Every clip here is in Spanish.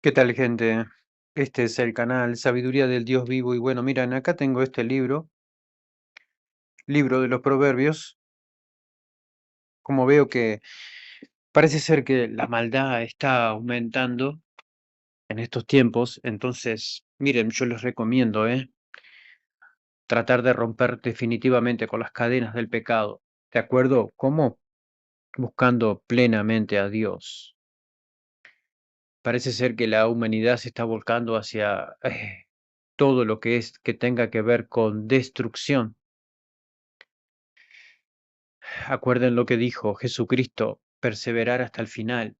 ¿Qué tal, gente? Este es el canal Sabiduría del Dios Vivo y bueno, miren, acá tengo este libro de los Proverbios. Como veo que parece ser que la maldad está aumentando en estos tiempos, entonces, miren, yo les recomiendo, tratar de romper definitivamente con las cadenas del pecado. ¿De acuerdo? ¿Cómo? Buscando plenamente a Dios. Parece ser que la humanidad se está volcando hacia todo lo que tenga que ver con destrucción. Acuerden lo que dijo Jesucristo, perseverar hasta el final.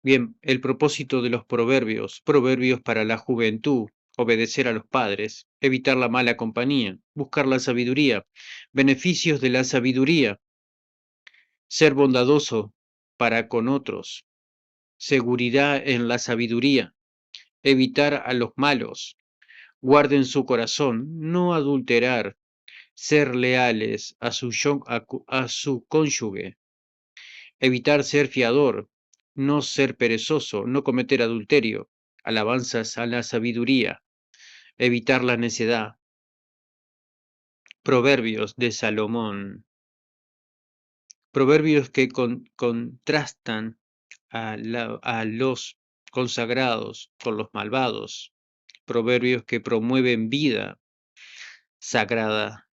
Bien, el propósito de los proverbios, proverbios para la juventud, obedecer a los padres, evitar la mala compañía, buscar la sabiduría, beneficios de la sabiduría, ser bondadoso para con otros, seguridad en la sabiduría, evitar a los malos, guarden su corazón, no adulterar, ser leales a su cónyuge, evitar ser fiador, no ser perezoso, no cometer adulterio, alabanzas a la sabiduría, evitar la necedad. Proverbios de Salomón. Proverbios que contrastan a los consagrados con los malvados. Proverbios que promueven vida sagrada.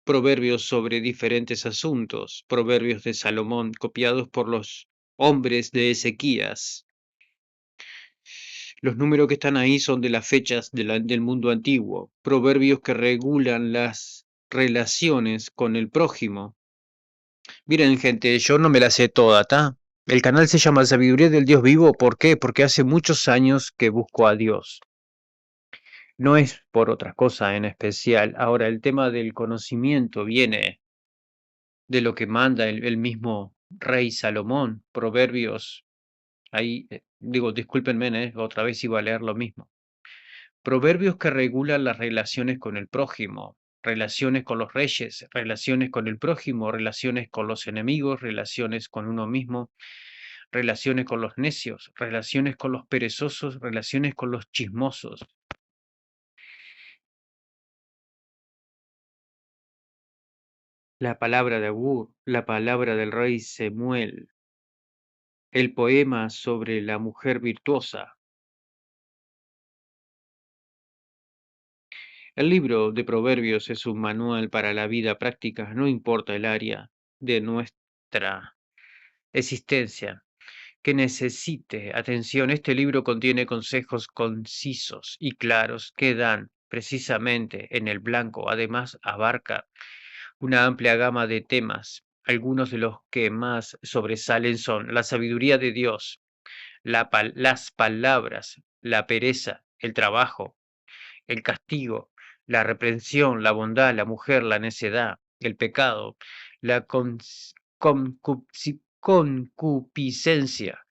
Proverbios sobre diferentes asuntos. Proverbios de Salomón copiados por los hombres de Ezequías. Los números que están ahí son de las fechas del mundo antiguo, proverbios que regulan las relaciones con el prójimo. Miren, gente, yo no me la sé toda, ¿tá? El canal se llama Sabiduría del Dios Vivo, ¿por qué? Porque hace muchos años que busco a Dios. No es por otra cosa en especial. Ahora, el tema del conocimiento viene de lo que manda el mismo rey Salomón, proverbios. Ahí, digo, discúlpenme, otra vez iba a leer lo mismo. Proverbios que regulan las relaciones con el prójimo, relaciones con los reyes, relaciones con el prójimo, relaciones con los enemigos, relaciones con uno mismo, relaciones con los necios, relaciones con los perezosos, relaciones con los chismosos. La palabra de Agur, la palabra del rey Semuel, el poema sobre la mujer virtuosa. El libro de Proverbios es un manual para la vida práctica, no importa el área de nuestra existencia que necesite atención. Este libro contiene consejos concisos y claros que dan precisamente en el blanco. Además, abarca una amplia gama de temas. Algunos de los que más sobresalen son la sabiduría de Dios, las palabras, la pereza, el trabajo, el castigo, la reprensión, la bondad, la mujer, la necedad, el pecado, la concupiscencia,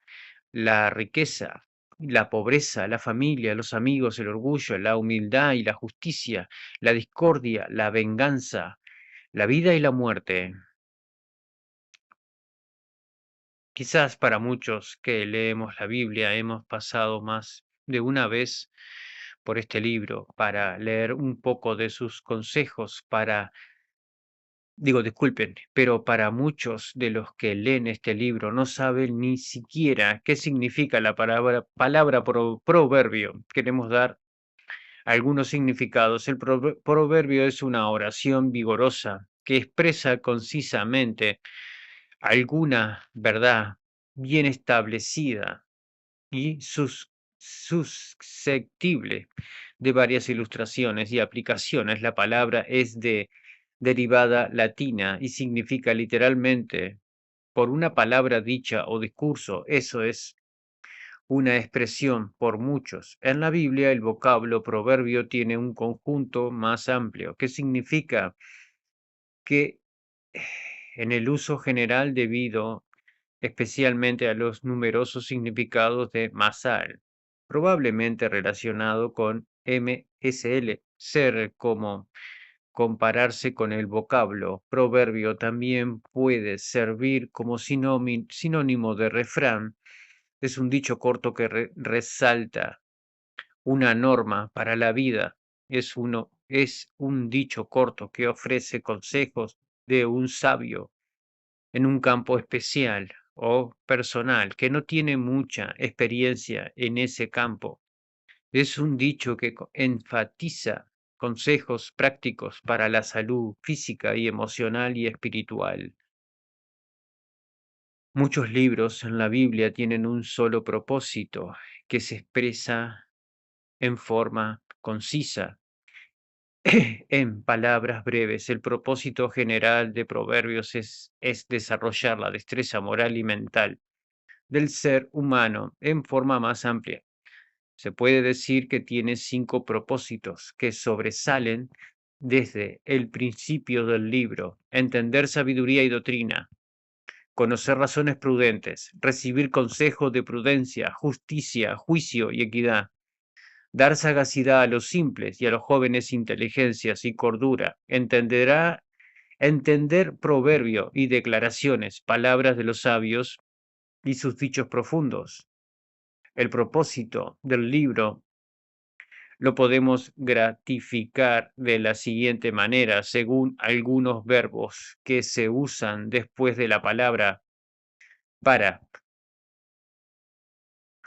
la riqueza, la pobreza, la familia, los amigos, el orgullo, la humildad y la justicia, la discordia, la venganza, la vida y la muerte. Quizás para muchos que leemos la Biblia hemos pasado más de una vez por este libro para leer un poco de sus consejos, disculpen, pero para muchos de los que leen este libro no saben ni siquiera qué significa la palabra proverbio. Queremos dar algunos significados. El proverbio es una oración vigorosa que expresa concisamente alguna verdad bien establecida y susceptible de varias ilustraciones y aplicaciones. La palabra es de derivada latina y significa literalmente por una palabra dicha o discurso. Eso es una expresión por muchos. En la Biblia el vocablo proverbio tiene un conjunto más amplio, que significa que en el uso general debido especialmente a los numerosos significados de masal, probablemente relacionado con MSL, ser como compararse con el vocablo. Proverbio también puede servir como sinónimo de refrán Es un dicho corto que resalta una norma para la vida. Es un dicho corto que ofrece consejos de un sabio en un campo especial o personal que no tiene mucha experiencia en ese campo. Es un dicho que enfatiza consejos prácticos para la salud física y emocional y espiritual. Muchos libros en la Biblia tienen un solo propósito que se expresa en forma concisa, en palabras breves. El propósito general de Proverbios es desarrollar la destreza moral y mental del ser humano en forma más amplia. Se puede decir que tiene 5 propósitos que sobresalen desde el principio del libro: entender sabiduría y doctrina, conocer razones prudentes, recibir consejo de prudencia, justicia, juicio y equidad, dar sagacidad a los simples y a los jóvenes inteligencias y cordura, entender proverbio y declaraciones, palabras de los sabios y sus dichos profundos. El propósito del libro lo podemos gratificar de la siguiente manera, según algunos verbos que se usan después de la palabra para.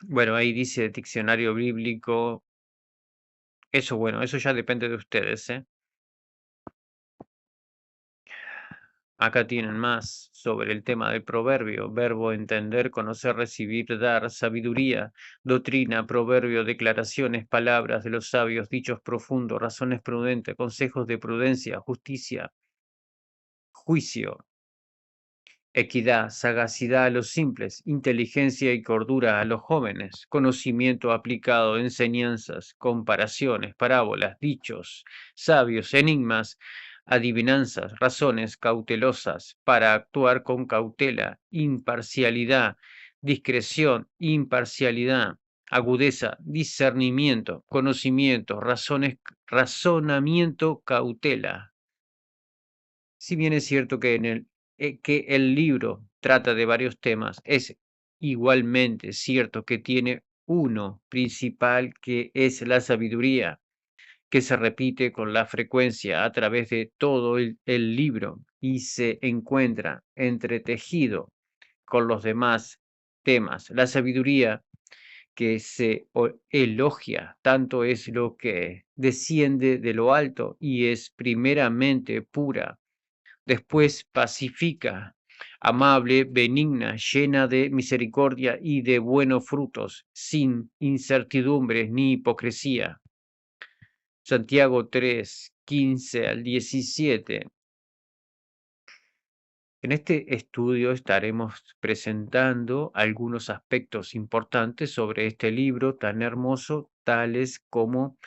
Bueno, ahí dice diccionario bíblico. Eso, bueno, eso ya depende de ustedes, ¿eh? Acá tienen más sobre el tema del proverbio: verbo, entender, conocer, recibir, dar, sabiduría, doctrina, proverbio, declaraciones, palabras de los sabios, dichos profundos, razones prudentes, consejos de prudencia, justicia, juicio, equidad, sagacidad a los simples, inteligencia y cordura a los jóvenes, conocimiento aplicado, enseñanzas, comparaciones, parábolas, dichos, sabios, enigmas, adivinanzas, razones cautelosas para actuar con cautela, imparcialidad, discreción, imparcialidad, agudeza, discernimiento, conocimiento, razonamiento, cautela. Si bien es cierto que el libro trata de varios temas, es igualmente cierto que tiene uno principal, que es la sabiduría, que se repite con la frecuencia a través de todo el libro y se encuentra entretejido con los demás temas. La sabiduría que se elogia tanto es lo que desciende de lo alto y es primeramente pura, después pacífica, amable, benigna, llena de misericordia y de buenos frutos, sin incertidumbres ni hipocresía. Santiago 3, 15 al 17. En este estudio estaremos presentando algunos aspectos importantes sobre este libro tan hermoso, tales como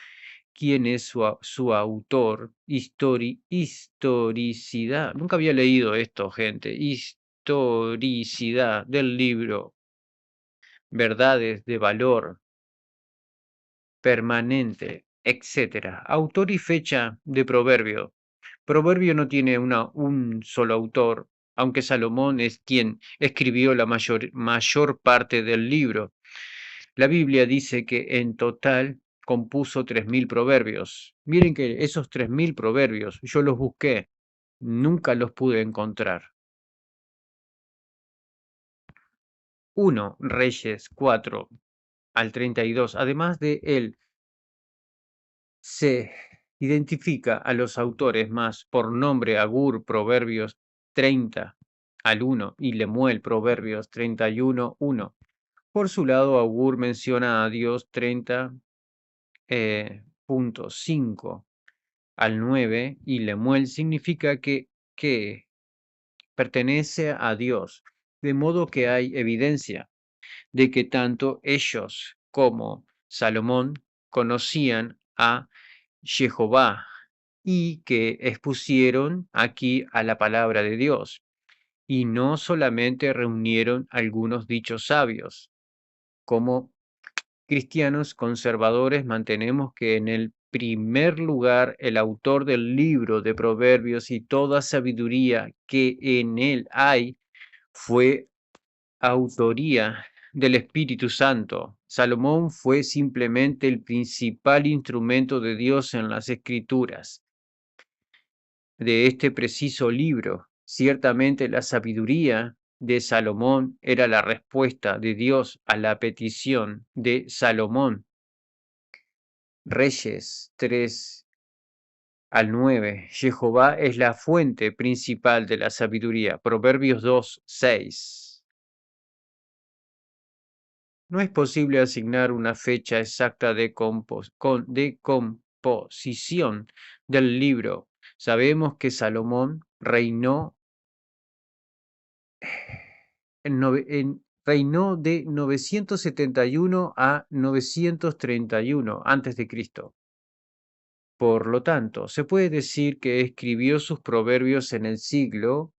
quién es su autor, historicidad. Nunca había leído esto, gente. Historicidad del libro, verdades de valor permanente, etcétera. Autor y fecha de Proverbio. Proverbio no tiene un solo autor, aunque Salomón es quien escribió la mayor parte del libro. La Biblia dice que en total compuso 3.000 proverbios. Miren que esos 3.000 proverbios yo los busqué, nunca los pude encontrar. 1 Reyes 4 al 32. Además de él, se identifica a los autores más por nombre: Agur, Proverbios 30 al 1, y Lemuel, Proverbios 31, 1. Por su lado, Agur menciona a Dios 30.5 al 9, y Lemuel significa que pertenece a Dios, de modo que hay evidencia de que tanto ellos como Salomón conocían a Jehová y que expusieron aquí a la palabra de Dios, y no solamente reunieron algunos dichos sabios. Como cristianos conservadores mantenemos que en el primer lugar el autor del libro de Proverbios y toda sabiduría que en él hay fue autoría del Espíritu Santo. Salomón fue simplemente el principal instrumento de Dios en las Escrituras de este preciso libro. Ciertamente la sabiduría de Salomón era la respuesta de Dios a la petición de Salomón. Reyes 3 al 9. Jehová es la fuente principal de la sabiduría. Proverbios 2, 6. No es posible asignar una fecha exacta de composición del libro. Sabemos que Salomón reinó reinó de 971 a 931 antes de Cristo. Por lo tanto, se puede decir que escribió sus proverbios en el siglo.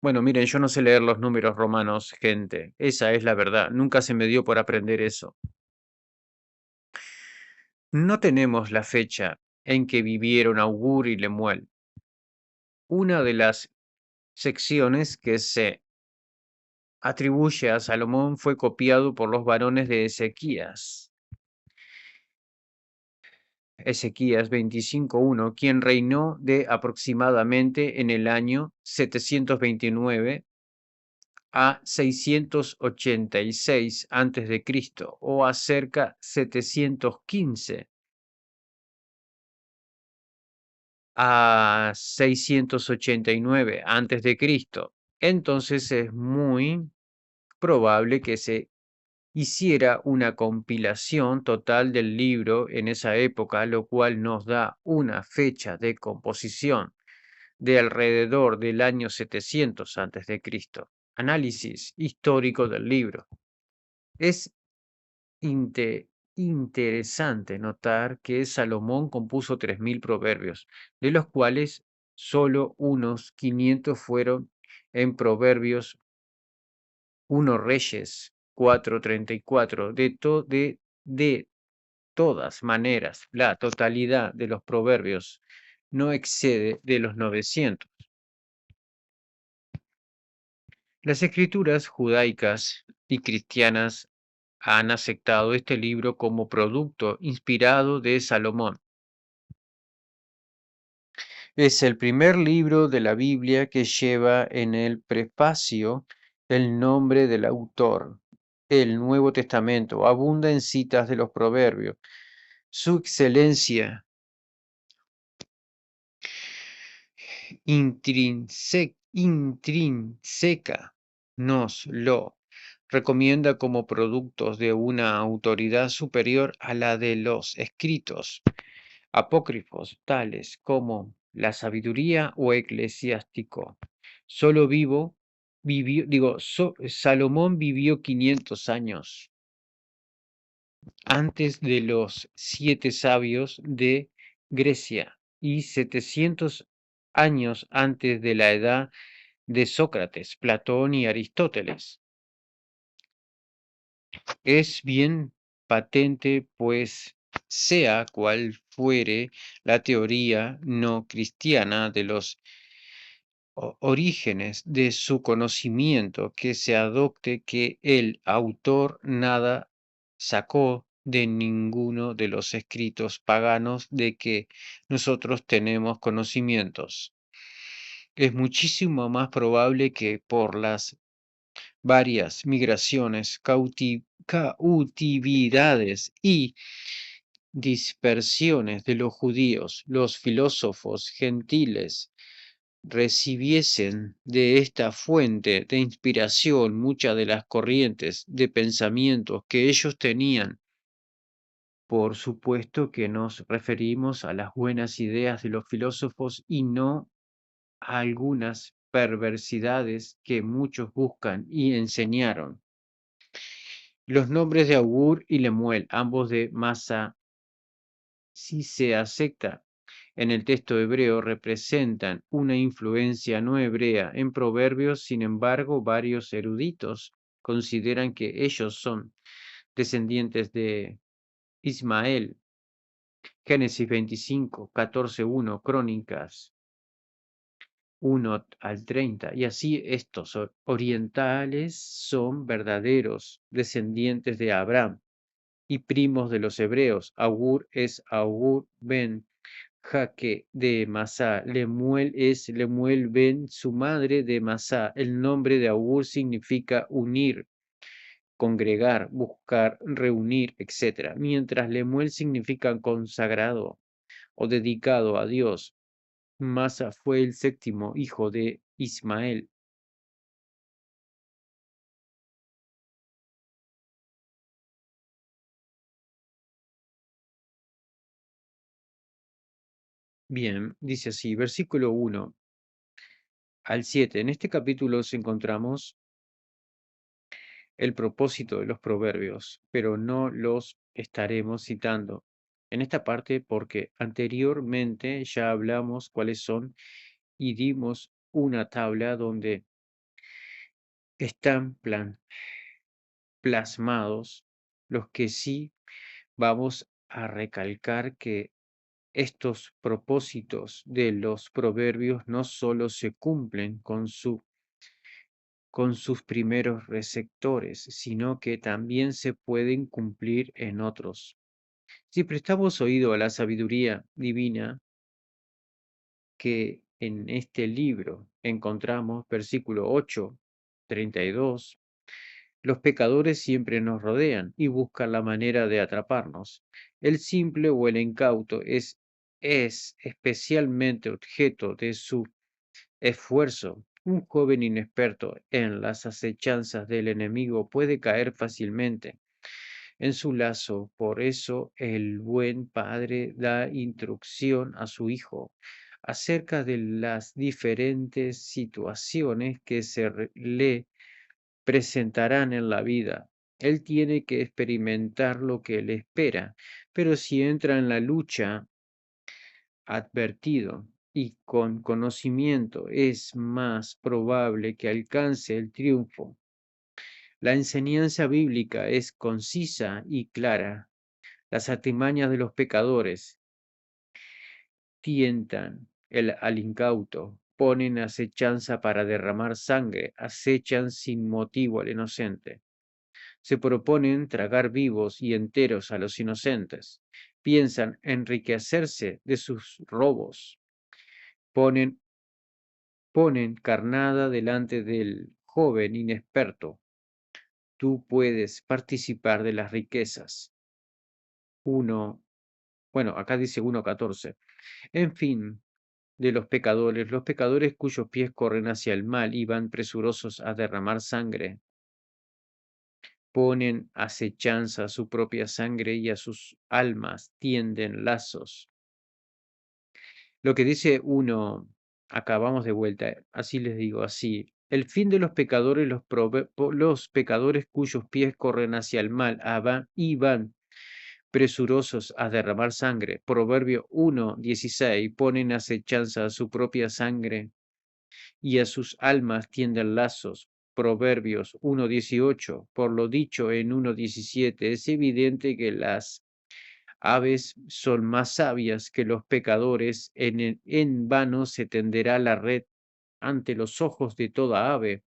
Bueno, miren, yo no sé leer los números romanos, gente. Esa es la verdad. Nunca se me dio por aprender eso. No tenemos la fecha en que vivieron Augur y Lemuel. Una de las secciones que se atribuye a Salomón fue copiado por los varones de Ezequías. Ezequías 25:1, quien reinó de aproximadamente en el año 729 a 686 a.C. o acerca 715 a 689 a.C. Entonces es muy probable que se hiciera una compilación total del libro en esa época, lo cual nos da una fecha de composición de alrededor del año 700 a.C. Análisis histórico del libro. Es interesante notar que Salomón compuso 3000 proverbios, de los cuales solo unos 500 fueron en Proverbios 1 Reyes 4:34. De todas maneras, la totalidad de los proverbios no excede de los 900. Las escrituras judaicas y cristianas han aceptado este libro como producto inspirado de Salomón. Es el primer libro de la Biblia que lleva en el prefacio el nombre del autor. El Nuevo Testamento abunda en citas de los proverbios. Su excelencia intrínseca nos lo recomienda como productos de una autoridad superior a la de los escritos apócrifos tales como la sabiduría o eclesiástico. Salomón vivió 500 años antes de los 7 sabios de Grecia y 700 años antes de la edad de Sócrates, Platón y Aristóteles. Es bien patente, pues, sea cual fuere la teoría no cristiana de los orígenes de su conocimiento, que se adopte que el autor nada sacó de ninguno de los escritos paganos de que nosotros tenemos conocimientos. Es muchísimo más probable que por las varias migraciones, cautividades y dispersiones de los judíos, los filósofos gentiles recibiesen de esta fuente de inspiración muchas de las corrientes de pensamientos que ellos tenían. Por supuesto que nos referimos a las buenas ideas de los filósofos y no a algunas perversidades que muchos buscan y enseñaron. Los nombres de Augur y Lemuel, ambos de Masa, si se acepta en el texto hebreo, representan una influencia no hebrea en Proverbios. Sin embargo, varios eruditos consideran que ellos son descendientes de Ismael. Génesis 25, 14:1, Crónicas 1 al 30. Y así estos orientales son verdaderos descendientes de Abraham y primos de los hebreos. Agur es Agur ben Jaque de Masá. Lemuel es Lemuel ben su madre de Masá. El nombre de Agur significa unir, congregar, buscar, reunir, etc. Mientras Lemuel significa consagrado o dedicado a Dios. Masa fue el séptimo hijo de Ismael. Bien, dice así, versículo 1 al 7. En este capítulo encontramos el propósito de los proverbios, pero no los estaremos citando en esta parte porque anteriormente ya hablamos cuáles son y dimos una tabla donde están plasmados los que sí vamos a recalcar que estos propósitos de los proverbios no solo se cumplen con sus primeros receptores, sino que también se pueden cumplir en otros. Si prestamos oído a la sabiduría divina que en este libro encontramos, versículo 8, 32, los pecadores siempre nos rodean y buscan la manera de atraparnos. El simple o el incauto es especialmente objeto de su esfuerzo. Un joven inexperto en las acechanzas del enemigo puede caer fácilmente en su lazo. Por eso el buen padre da instrucción a su hijo acerca de las diferentes situaciones que le presentarán en la vida. Él tiene que experimentar lo que le espera, pero si entra en la lucha advertido y con conocimiento, es más probable que alcance el triunfo. La enseñanza bíblica es concisa y clara. Las artimañas de los pecadores tientan al incauto, ponen acechanza para derramar sangre, acechan sin motivo al inocente. Se proponen tragar vivos y enteros a los inocentes. Piensan enriquecerse de sus robos. Ponen carnada delante del joven inexperto. Tú puedes participar de las riquezas. Acá dice 1:14. En fin, de los pecadores cuyos pies corren hacia el mal y van presurosos a derramar sangre, ponen acechanza a su propia sangre y a sus almas tienden lazos. Lo que dice acá vamos de vuelta, así les digo, así. El fin de los pecadores, los pecadores cuyos pies corren hacia el mal y van presurosos a derramar sangre. Proverbio 1:16, ponen acechanza a su propia sangre y a sus almas tienden lazos. Proverbios 1:18, por lo dicho en 1:17, es evidente que las aves son más sabias que los pecadores, en vano se tenderá la red ante los ojos de toda ave.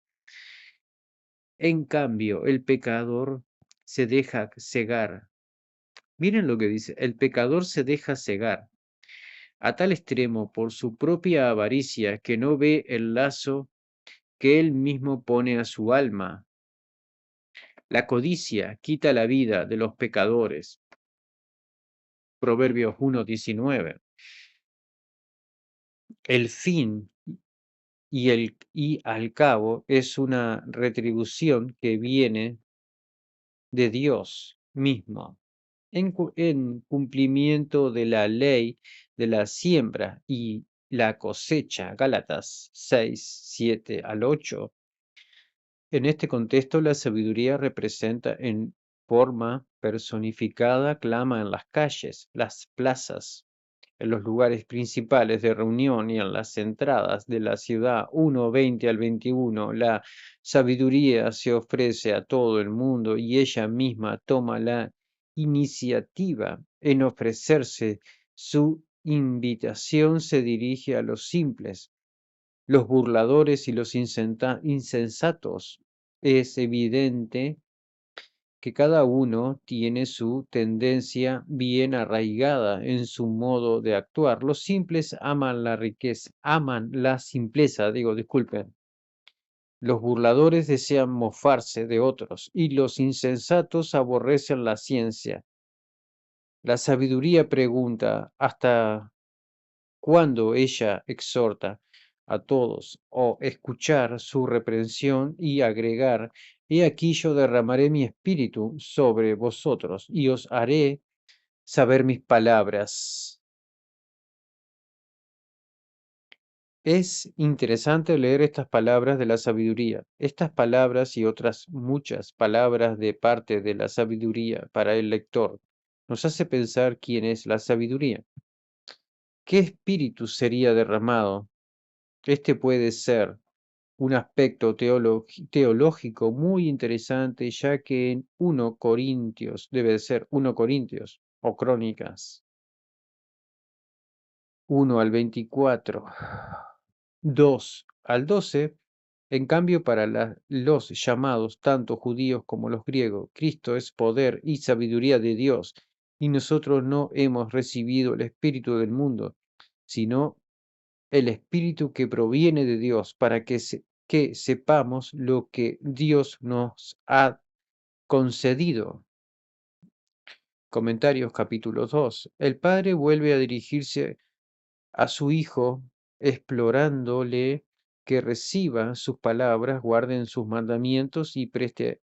En cambio, el pecador se deja cegar. Miren lo que dice, el pecador se deja cegar a tal extremo por su propia avaricia que no ve el lazo que él mismo pone a su alma. La codicia quita la vida de los pecadores. Proverbios 1:19. El fin y al cabo es una retribución que viene de Dios mismo en cumplimiento de la ley de la siembra y la cosecha. Gálatas 6:7-8. En este contexto, la sabiduría representa en forma personificada, clama en las calles, las plazas, en los lugares principales de reunión y en las entradas de la ciudad. 1:20-21. La sabiduría se ofrece a todo el mundo y ella misma toma la iniciativa en ofrecerse. Su invitación se dirige a los simples, los burladores y los insensatos. Es evidente que cada uno tiene su tendencia bien arraigada en su modo de actuar. Los simples aman la riqueza, aman la simpleza, digo, disculpen. Los burladores desean mofarse de otros y los insensatos aborrecen la ciencia. La sabiduría pregunta, ¿hasta cuándo ella exhorta a todos? O escuchar su reprensión y agregar, he aquí yo derramaré mi espíritu sobre vosotros y os haré saber mis palabras. Es interesante leer estas palabras de la sabiduría. Estas palabras y otras muchas palabras de parte de la sabiduría para el lector nos hace pensar quién es la sabiduría. ¿Qué espíritu sería derramado? Este puede ser un aspecto teológico muy interesante, ya que en 1 Corintios, debe de ser 1 Corintios o Crónicas 1 al 24, 2 al 12, en cambio para los llamados, tanto judíos como los griegos, Cristo es poder y sabiduría de Dios, y nosotros no hemos recibido el espíritu del mundo, sino el espíritu que proviene de Dios, para que sepamos lo que Dios nos ha concedido. Comentarios capítulo 2. El Padre vuelve a dirigirse a su Hijo, explorándole que reciba sus palabras, guarden sus mandamientos y preste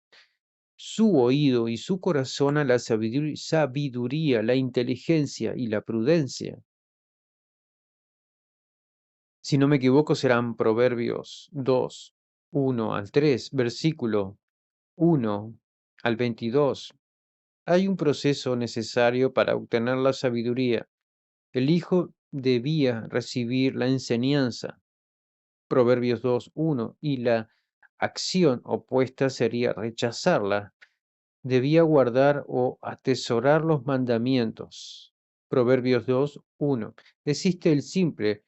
su oído y su corazón a la sabiduría, la inteligencia y la prudencia. Si no me equivoco, serán Proverbios 2, 1 al 3, versículo 1 al 22. Hay un proceso necesario para obtener la sabiduría. El hijo debía recibir la enseñanza, Proverbios 2, 1, y la acción opuesta sería rechazarla. Debía guardar o atesorar los mandamientos, Proverbios 2, 1. Existe el simple,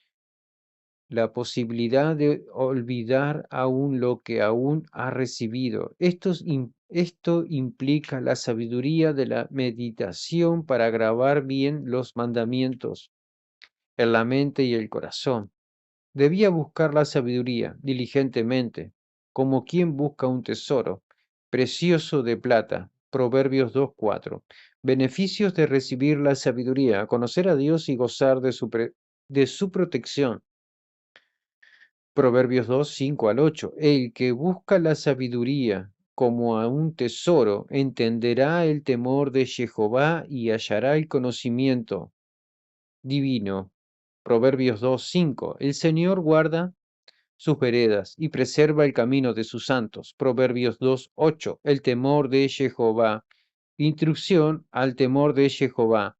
la posibilidad de olvidar aún lo que aún ha recibido. Esto implica la sabiduría de la meditación para grabar bien los mandamientos en la mente y el corazón. Debía buscar la sabiduría diligentemente, como quien busca un tesoro precioso de plata. Proverbios 2:4. Beneficios de recibir la sabiduría: conocer a Dios y gozar de su protección. Proverbios 2:5 al 8. El que busca la sabiduría como a un tesoro entenderá el temor de Jehová y hallará el conocimiento divino. Proverbios 2:5. El Señor guarda sus veredas y preserva el camino de sus santos. Proverbios 2:8. El temor de Jehová. Instrucción al temor de Jehová.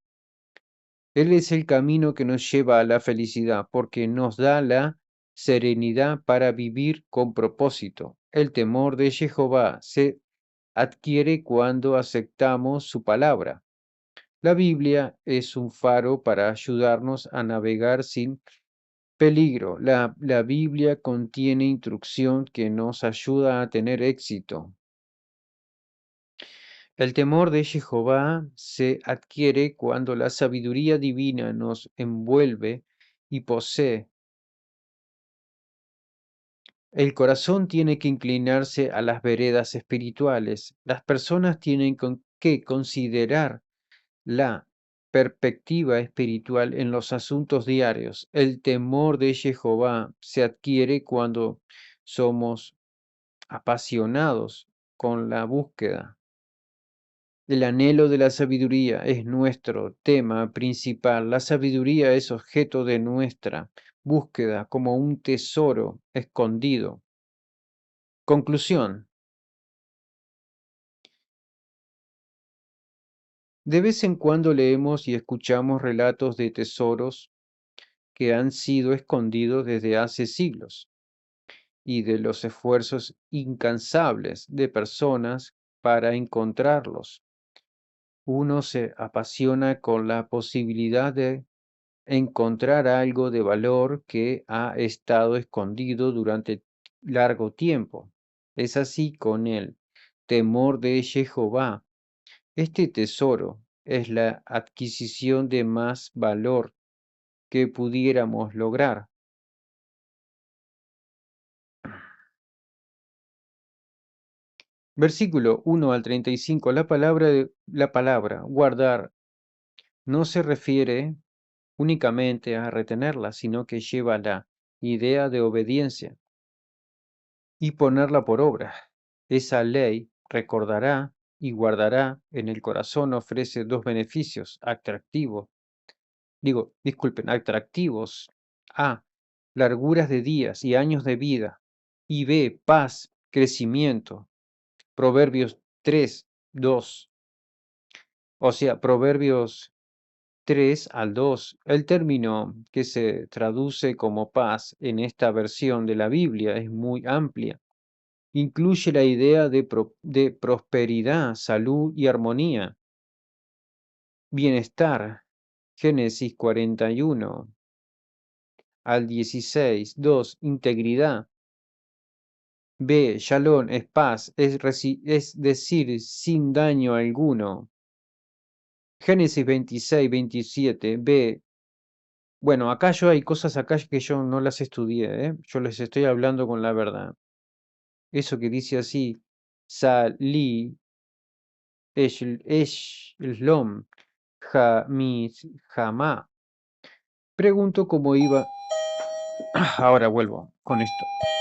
Él es el camino que nos lleva a la felicidad, porque nos da la serenidad para vivir con propósito. El temor de Jehová se adquiere cuando aceptamos su palabra. La Biblia es un faro para ayudarnos a navegar sin peligro. La Biblia contiene instrucción que nos ayuda a tener éxito. El temor de Jehová se adquiere cuando la sabiduría divina nos envuelve y posee. El corazón tiene que inclinarse a las veredas espirituales. Las personas tienen que considerar la perspectiva espiritual en los asuntos diarios. El temor de Jehová se adquiere cuando somos apasionados con la búsqueda. El anhelo de la sabiduría es nuestro tema principal. La sabiduría es objeto de nuestra búsqueda como un tesoro escondido. Conclusión. De vez en cuando leemos y escuchamos relatos de tesoros que han sido escondidos desde hace siglos y de los esfuerzos incansables de personas para encontrarlos. Uno se apasiona con la posibilidad de encontrar algo de valor que ha estado escondido durante largo tiempo. Es así con el temor de Jehová. Este tesoro es la adquisición de más valor que pudiéramos lograr. Versículo 1 al 35. La palabra guardar no se refiere únicamente a retenerla, sino que lleva la idea de obediencia y ponerla por obra. Esa ley recordará y guardará en el corazón ofrece dos beneficios atractivos. Atractivos. A, larguras de días y años de vida. Y B, paz, crecimiento. Proverbios 3:2. O sea, Proverbios 3 al 2. El término que se traduce como paz en esta versión de la Biblia es muy amplia. Incluye la idea de prosperidad, salud y armonía. Bienestar. Génesis 41 al 16. 2. Integridad. B. Shalom es paz, es decir, sin daño alguno. Génesis 26, 27. B. Bueno, acá hay cosas acá que yo no las estudié, ¿eh? Yo les estoy hablando con la verdad. Eso que dice así, Salí, Shlom, Jamá. Pregunto cómo iba. Ahora vuelvo con esto.